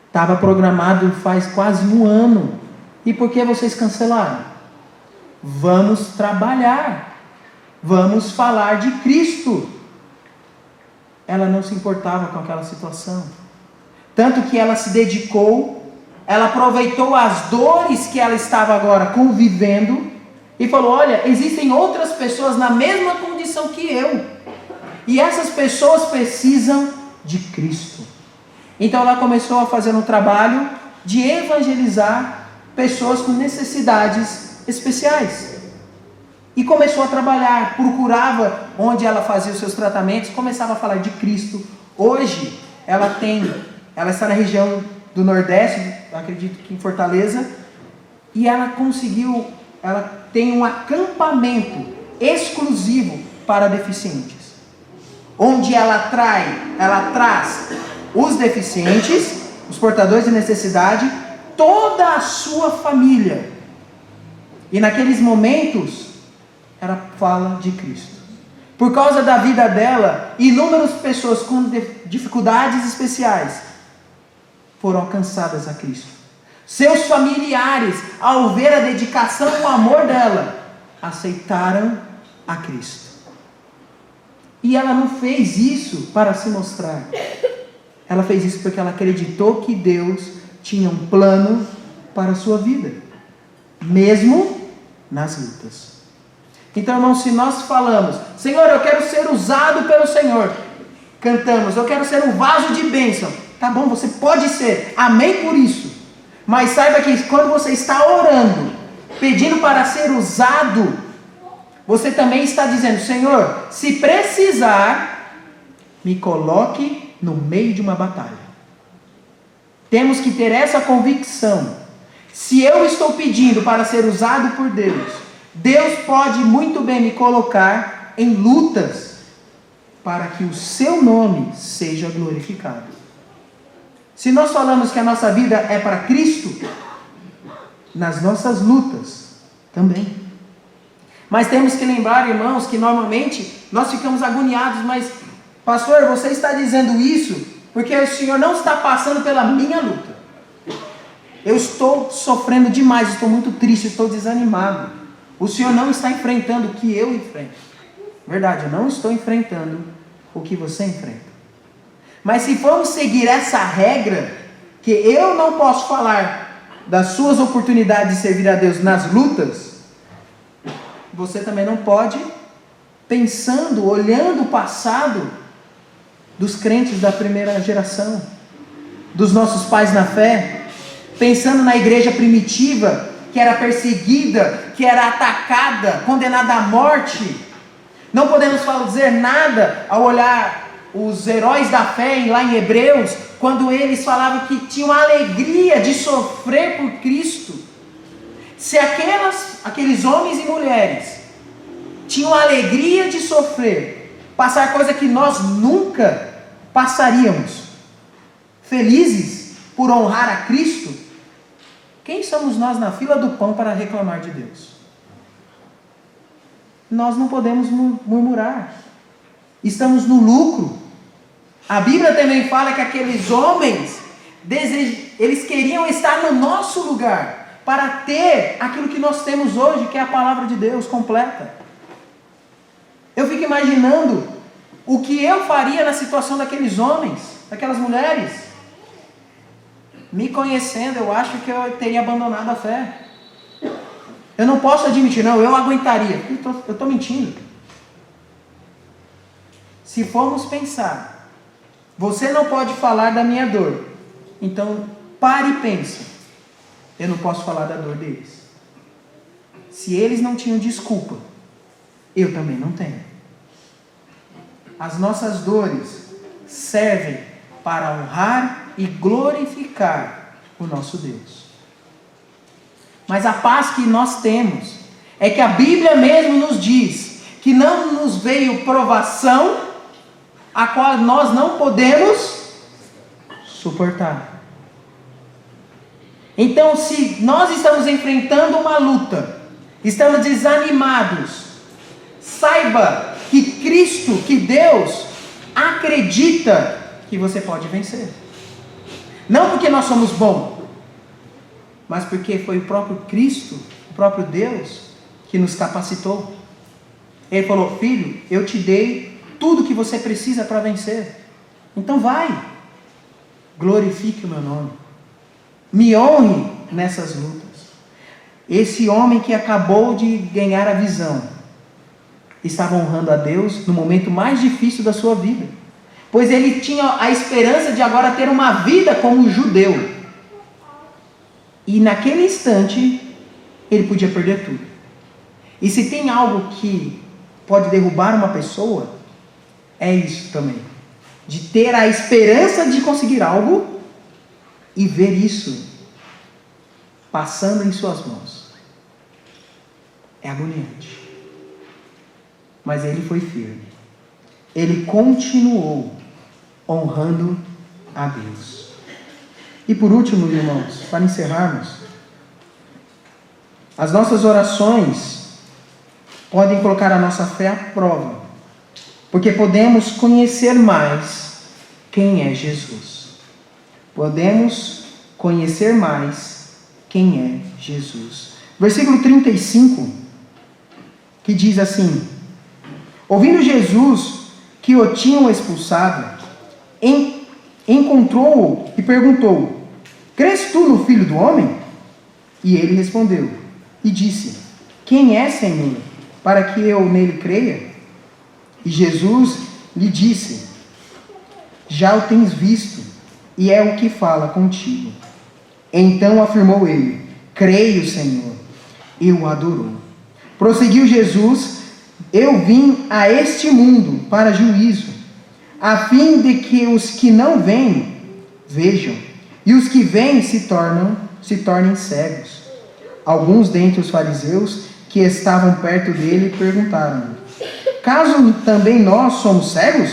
Estava programado faz quase 1 ano. E por que vocês cancelaram? Vamos trabalhar. Vamos falar de Cristo. Ela não se importava com aquela situação. Tanto que ela se dedicou, ela aproveitou as dores que ela estava agora convivendo e falou: olha, existem outras pessoas na mesma condição que eu. E essas pessoas precisam de Cristo. Então ela começou a fazer um trabalho de evangelizar pessoas com necessidades especiais. E começou a trabalhar, procurava onde ela fazia os seus tratamentos, começava a falar de Cristo. Hoje ela está na região do Nordeste, acredito que em Fortaleza, e ela tem um acampamento exclusivo para deficientes, onde ela traz os deficientes, os portadores de necessidade, toda a sua família. E naqueles momentos, ela fala de Cristo. Por causa da vida dela, inúmeras pessoas com dificuldades especiais foram alcançadas a Cristo. Seus familiares, ao ver a dedicação e o amor dela, aceitaram a Cristo. E ela não fez isso para se mostrar. Ela fez isso porque ela acreditou que Deus tinha um plano para a sua vida, mesmo nas lutas. Então, irmãos, se nós falamos: Senhor, eu quero ser usado pelo Senhor, cantamos: eu quero ser um vaso de bênção. Tá bom, você pode ser, amém por isso. Mas saiba que quando você está orando, pedindo para ser usado, você também está dizendo: Senhor, se precisar, me coloque no meio de uma batalha. Temos que ter essa convicção. Se eu estou pedindo para ser usado por Deus, Deus pode muito bem me colocar em lutas para que o seu nome seja glorificado. Se nós falamos que a nossa vida é para Cristo, nas nossas lutas também. Mas temos que lembrar, irmãos, que normalmente nós ficamos agoniados, mas pastor, você está dizendo isso porque o Senhor não está passando pela minha luta. Eu estou sofrendo demais, estou muito triste, estou desanimado. O Senhor não está enfrentando o que eu enfrento. Verdade, eu não estou enfrentando o que você enfrenta. Mas se formos seguir essa regra, que eu não posso falar das suas oportunidades de servir a Deus nas lutas, você também não pode, pensando, olhando o passado dos crentes da primeira geração, dos nossos pais na fé, pensando na igreja primitiva, que era perseguida, que era atacada, condenada à morte. Não podemos dizer nada ao olhar os heróis da fé lá em Hebreus, quando eles falavam que tinham a alegria de sofrer por Cristo. Se aqueles homens e mulheres tinham a alegria de sofrer, passar coisa que nós nunca passaríamos, felizes por honrar a Cristo, quem somos nós na fila do pão para reclamar de Deus? Nós não podemos murmurar. Estamos no lucro. A Bíblia também fala que aqueles homens, eles queriam estar no nosso lugar, para ter aquilo que nós temos hoje, que é a palavra de Deus completa. Eu fico imaginando o que eu faria na situação daqueles homens, daquelas mulheres. Me conhecendo, eu acho que eu teria abandonado a fé. Eu não posso admitir, não, eu aguentaria. Eu estou mentindo. Se formos pensar, você não pode falar da minha dor, então pare e pense. Eu não posso falar da dor deles. se eles não tinham desculpa, eu também não tenho. As nossas dores servem para honrar e glorificar o nosso Deus. Mas a paz que nós temos é que a Bíblia mesmo nos diz que não nos veio provação a qual nós não podemos suportar. Então, se nós estamos enfrentando uma luta, estamos desanimados, saiba que Cristo, que Deus, acredita que você pode vencer. Não porque nós somos bons, mas porque foi o próprio Cristo, o próprio Deus, que nos capacitou. Ele falou: filho, eu te dei tudo que você precisa para vencer. Então vai, glorifique o meu nome, me honre nessas lutas. Esse homem que acabou de ganhar a visão estava honrando a Deus no momento mais difícil da sua vida, pois ele tinha a esperança de agora ter uma vida como judeu, e naquele instante ele podia perder tudo. E se tem algo que pode derrubar uma pessoa, é isso também, de ter a esperança de conseguir algo e ver isso passando em suas mãos. É agoniante. Mas ele foi firme. Ele continuou honrando a Deus. E por último, irmãos, para encerrarmos, as nossas orações podem colocar a nossa fé à prova, porque podemos conhecer mais quem é Jesus. Podemos conhecer mais quem é Jesus. Versículo 35, que diz assim: ouvindo Jesus que o tinham expulsado, encontrou-o e perguntou: crês tu no Filho do Homem? E ele respondeu e disse: quem é, Senhor, para que eu nele creia? E Jesus lhe disse: já o tens visto, e é o que fala contigo. Então afirmou ele: creio, Senhor. E o adorou. Prosseguiu Jesus: eu vim a este mundo para juízo, a fim de que os que não veem vejam, e os que veem se tornem cegos. Alguns dentre os fariseus que estavam perto dele perguntaram: caso também nós somos cegos?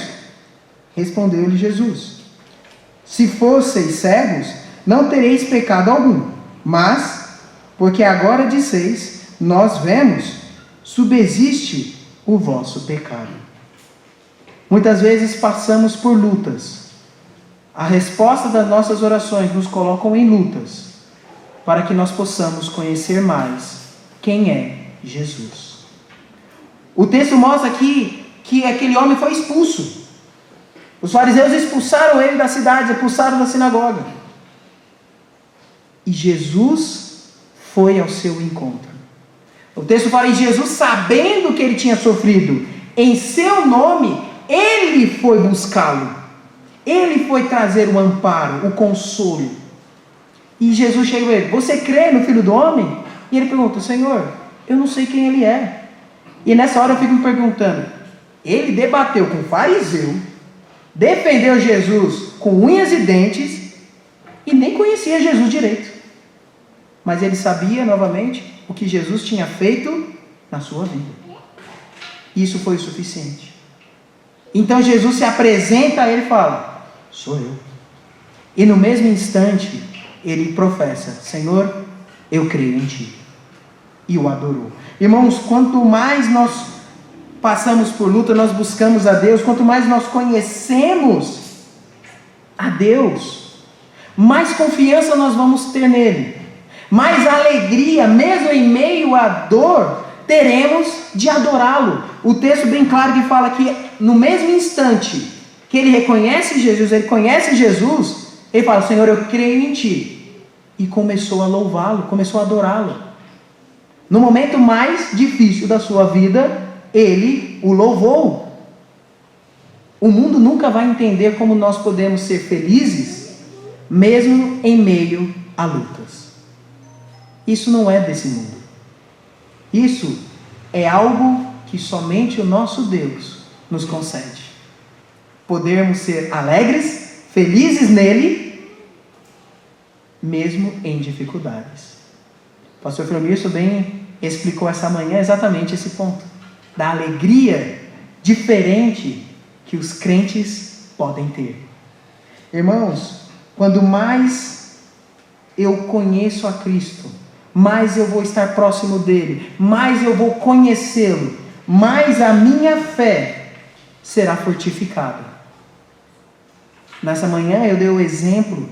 Respondeu-lhe Jesus: se fosseis cegos, não tereis pecado algum, mas, porque agora disseis, nós vemos, subsiste o vosso pecado. Muitas vezes passamos por lutas. A resposta das nossas orações nos colocam em lutas, para que nós possamos conhecer mais quem é Jesus. O texto mostra aqui que aquele homem foi expulso. Os fariseus expulsaram ele da cidade, expulsaram da sinagoga. E Jesus foi ao seu encontro. O texto fala em Jesus, sabendo que ele tinha sofrido em seu nome, ele foi buscá-lo. Ele foi trazer o amparo, o consolo. E Jesus chegou a ele: você crê no Filho do Homem? E ele pergunta: Senhor, eu não sei quem ele é. E nessa hora eu fico me perguntando, ele debateu com o fariseu, defendeu Jesus com unhas e dentes, e nem conhecia Jesus direito. Mas ele sabia novamente o que Jesus tinha feito na sua vida. Isso foi o suficiente. Então Jesus se apresenta a ele e fala: sou eu. E no mesmo instante ele professa: Senhor, eu creio em ti. E o adorou. Irmãos, quanto mais nós passamos por luta, nós buscamos a Deus, quanto mais nós conhecemos a Deus, mais confiança nós vamos ter nele, mais alegria, mesmo em meio à dor, teremos de adorá-lo. O texto bem claro que fala que no mesmo instante que ele reconhece Jesus, ele conhece Jesus, ele fala: Senhor, eu creio em ti. E começou a louvá-lo, começou a adorá-lo. No momento mais difícil da sua vida, ele o louvou. O mundo nunca vai entender como nós podemos ser felizes, mesmo em meio a lutas. Isso não é desse mundo. Isso é algo que somente o nosso Deus nos concede. Podermos ser alegres, felizes nele, mesmo em dificuldades. O pastor Filomilson bem explicou essa manhã exatamente esse ponto, da alegria diferente que os crentes podem ter. Irmãos, quando mais eu conheço a Cristo, mais eu vou estar próximo dele, mais eu vou conhecê-lo, mais a minha fé será fortificada. Nessa manhã eu dei o exemplo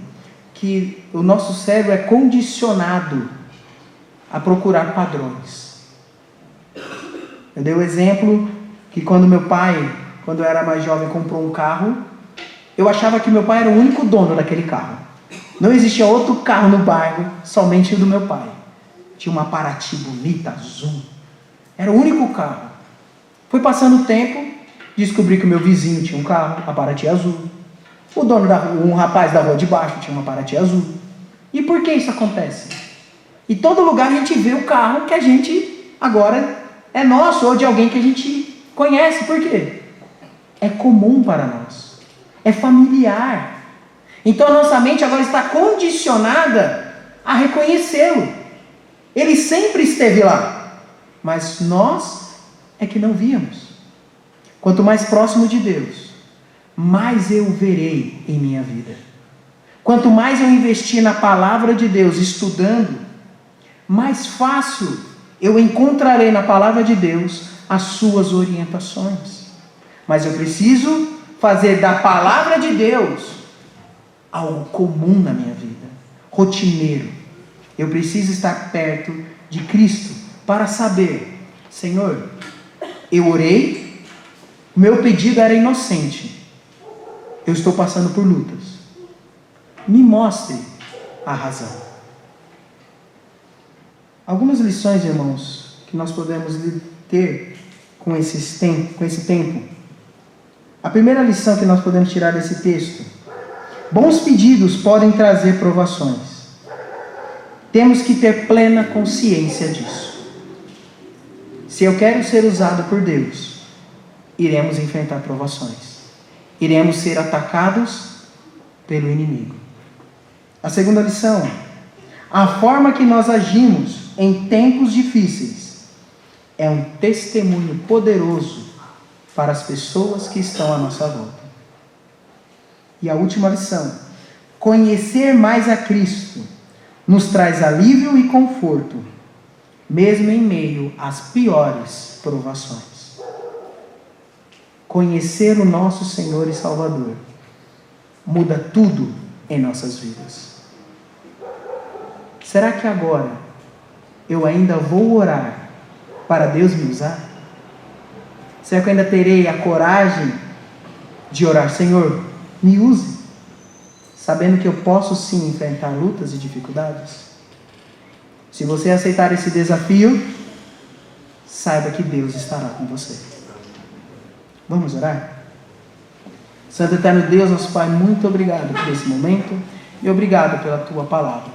que o nosso cérebro é condicionado a procurar padrões. Eu dei o exemplo que quando meu pai, quando eu era mais jovem, comprou um carro, eu achava que meu pai era o único dono daquele carro. Não existia outro carro no bairro, somente o do meu pai. Tinha uma Paraty bonita, azul. Era o único carro. Foi passando o tempo, descobri que o meu vizinho tinha um carro, a Paraty azul. O dono da rua, um rapaz da rua de baixo, tinha uma Paraty azul. E por que isso acontece? Em todo lugar a gente vê o carro que a gente agora é nosso, ou de alguém que a gente conhece. Por quê? É comum para nós. É familiar. Então a nossa mente agora está condicionada a reconhecê-lo. Ele sempre esteve lá, mas nós é que não víamos. Quanto mais próximo de Deus, mais eu verei em minha vida. Quanto mais eu investir na palavra de Deus, estudando, mais fácil eu encontrarei na palavra de Deus as suas orientações. Mas eu preciso fazer da palavra de Deus algo comum na minha vida, rotineiro. Eu preciso estar perto de Cristo para saber, Senhor, eu orei, o meu pedido era inocente, eu estou passando por lutas, me mostre a razão. Algumas lições, irmãos, que nós podemos ter com esse tempo. A primeira lição que nós podemos tirar desse texto: bons pedidos podem trazer provações. Temos que ter plena consciência disso. Se eu quero ser usado por Deus, iremos enfrentar provações. Iremos ser atacados pelo inimigo. A segunda lição: a forma que nós agimos em tempos difíceis é um testemunho poderoso para as pessoas que estão à nossa volta. E a última lição: conhecer mais a Cristo nos traz alívio e conforto, mesmo em meio às piores provações. Conhecer o nosso Senhor e Salvador muda tudo em nossas vidas. Será que agora eu ainda vou orar para Deus me usar? Será que eu ainda terei a coragem de orar: Senhor, me use, sabendo que eu posso sim enfrentar lutas e dificuldades? Se você aceitar esse desafio, saiba que Deus estará com você. Vamos orar? Santo Eterno Deus, nosso Pai, muito obrigado por esse momento e obrigado pela Tua palavra.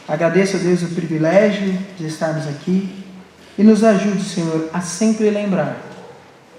Agradeço a Deus o privilégio de estarmos aqui e nos ajude, Senhor, a sempre lembrar